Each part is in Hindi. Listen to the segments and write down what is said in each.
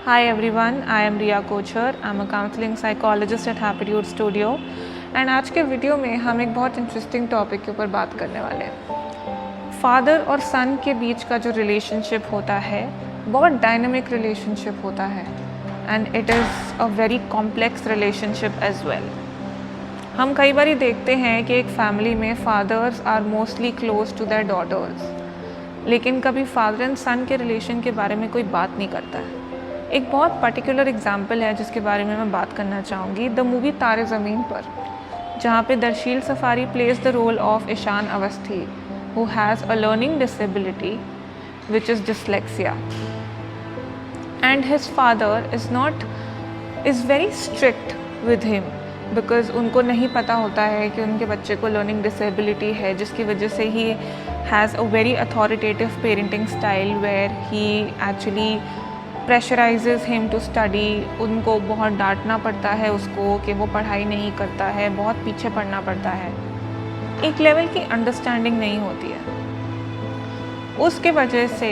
Hi everyone, I am Riya Kochhar. I'm a counseling psychologist at Happitude Studio. And आज के वीडियो में हम एक बहुत इंटरेस्टिंग टॉपिक के ऊपर बात करने वाले हैं। फादर और सन के बीच का जो रिलेशनशिप होता है बहुत डायनामिक रिलेशनशिप होता है and it is a very complex relationship as well. हम कई बार देखते हैं कि एक फैमिली में fathers are mostly close to their daughters, लेकिन कभी फादर एंड सन के रिलेशन के बारे में कोई बात नहीं करता है। एक बहुत पर्टिकुलर एग्जाम्पल है जिसके बारे में मैं बात करना चाहूँगी, द मूवी तारे ज़मीन पर, जहाँ पे Darsheel Safary plays the role of Ishaan Awasthi who has a learning disability which is dyslexia and his father is very strict with him because उनको नहीं पता होता है कि उनके बच्चे को लर्निंग डिसेबिलिटी है, जिसकी वजह से ही has a very authoritative parenting style where he actually pressurises him to study. उनको बहुत डांटना पड़ता है उसको कि वो पढ़ाई नहीं करता है, बहुत पीछे पड़ना पड़ता है। एक लेवल की अंडरस्टैंडिंग नहीं होती है। उसके वजह से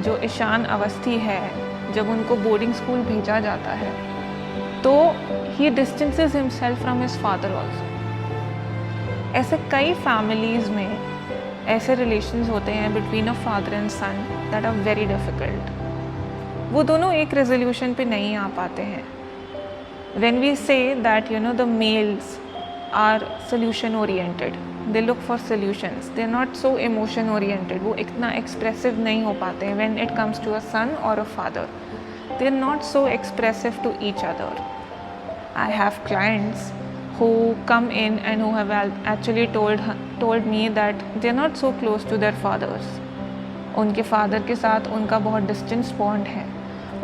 जो ईशान अवस्थी है, जब उनको बोर्डिंग स्कूल भेजा जाता है तो he distances himself from his father also. ऐसे कई फैमिलीज़ में ऐसे रिलेशंस होते हैं between a father and son that are very difficult. वो दोनों एक रेजोल्यूशन पे नहीं आ पाते हैं। When we say that the males are solution oriented, they look for solutions, they're not so emotion oriented, वो इतना expressive नहीं हो पाते हैं। When it comes to a son or a father, they're not so expressive to each other. I have clients who come in and who have actually told me that they're not so close to their fathers. उनके फादर के साथ उनका बहुत डिस्टेंस बॉन्ड है।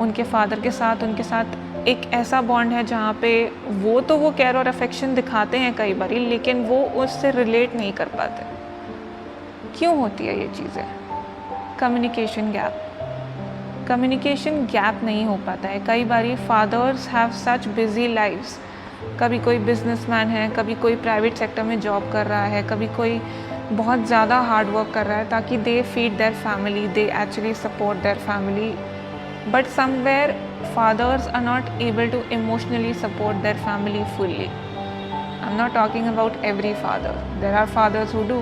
उनके फादर के साथ उनके साथ एक ऐसा बॉन्ड है जहाँ पे वो केयर और अफेक्शन दिखाते हैं कई बार, लेकिन वो उससे रिलेट नहीं कर पाते। क्यों होती है ये चीज़ें? कम्युनिकेशन गैप नहीं हो पाता है। कई बार fathers have such busy lives, कभी कोई बिजनेसमैन है, कभी कोई प्राइवेट सेक्टर में जॉब कर रहा है, कभी कोई बहुत ज़्यादा हार्ड वर्क कर रहा है ताकि they feed their family, they actually support their family, but somewhere fathers are not able to emotionally support their family fully. I'm not talking about every father. There are fathers who do,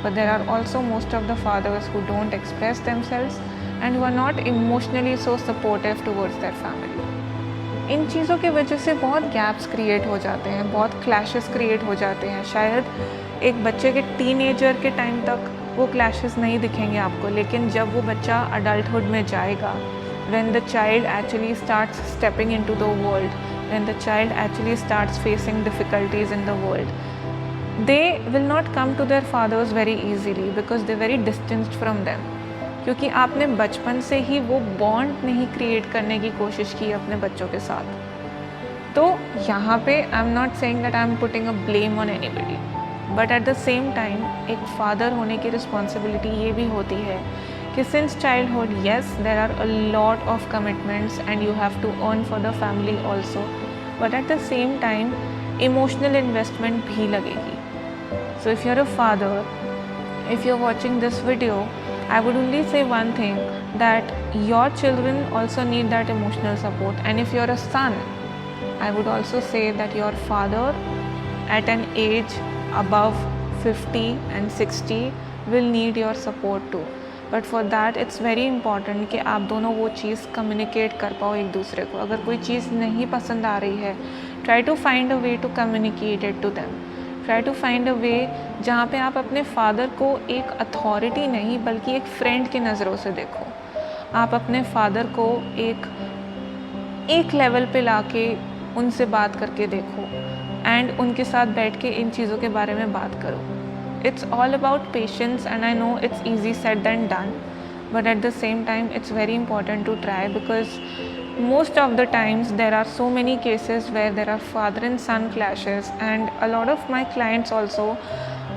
but there are also most of the fathers who don't express themselves and who are not emotionally so supportive towards their family. इन चीज़ों की वजह से बहुत गैप्स क्रिएट हो जाते हैं, बहुत क्लैशेस क्रिएट हो जाते हैं। शायद एक बच्चे के टीनेजर के टाइम तक वो क्लैशेस नहीं दिखेंगे आपको, लेकिन जब वो बच्चा अडल्टहुड में जाएगा, when the child actually starts stepping into the world, when the child actually starts facing difficulties in the world, they will not come to their fathers very easily because they're very distanced from them. क्योंकि आपने बचपन से ही वो बॉन्ड नहीं क्रिएट करने की कोशिश की अपने बच्चों के साथ। तो यहाँ पे I am not saying that I am putting a blame on anybody, but at the same time एक फादर होने की रिस्पॉन्सिबिलिटी ये भी होती है कि since childhood, yes, there are a lot of commitments and you have to earn for the family also, but at the same time emotional investment भी लगेगी। So if you're a father, if you're watching this video, I would only say one thing, that your children also need that emotional support, and if you're a son, I would also say that your father at an age above 50 and 60 will need your support too. But for that it's very important कि आप दोनों वो चीज़ कम्युनिकेट कर पाओ एक दूसरे को। अगर कोई चीज़ नहीं पसंद आ रही है, try to find a way to communicate it to them. Try to find a way जहाँ पे आप अपने फादर को एक अथॉरिटी नहीं बल्कि एक फ्रेंड की नज़रों से देखो। आप अपने फादर को एक लेवल पे लाके उनसे बात करके देखो एंड उनके साथ बैठ के इन चीज़ों के बारे में बात करो। It's all about patience, and I know it's easy said than done, but at the same time it's very important to try, because most of the times there are so many cases where there are father and son clashes, and a lot of my clients also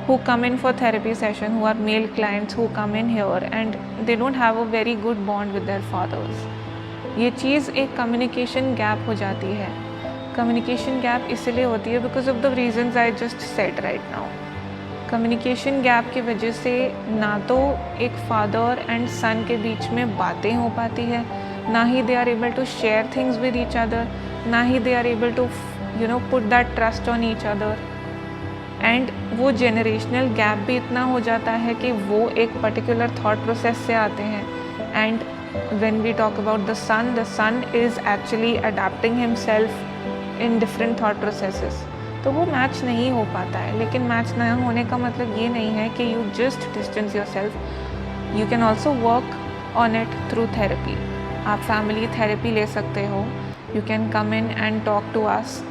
who come in for therapy session, who are male clients who come in here and they don't have a very good bond with their fathers. ये चीज़ एक communication gap हो जाती है। Communication gap इसलिए होती है because of the reasons I just said right now. Communication gap की वजह से ना तो एक फादर एंड सन के बीच में बातें हो पाती है, ना ही they are able to share things with each other, ना ही they are able to put that trust on each other. And वो जेनरेशनल गैप भी इतना हो जाता है कि वो एक पर्टिकुलर थॉट प्रोसेस से आते हैं. And when we talk about the son is actually adapting himself in different thought processes. तो वो मैच नहीं हो पाता है. लेकिन मैच ना होने का मतलब ये नहीं है कि you just distance yourself. You can also work on it through therapy. आप फैमिली थेरेपी ले सकते हो. You can come in and talk to us.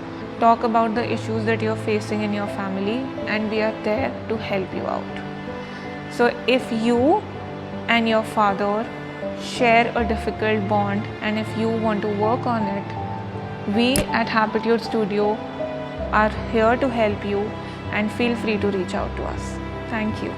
Talk about the issues that you're facing in your family, and we are there to help you out. So if you and your father share a difficult bond, and if you want to work on it, we at Happitude Studio are here to help you, and feel free to reach out to us. Thank you.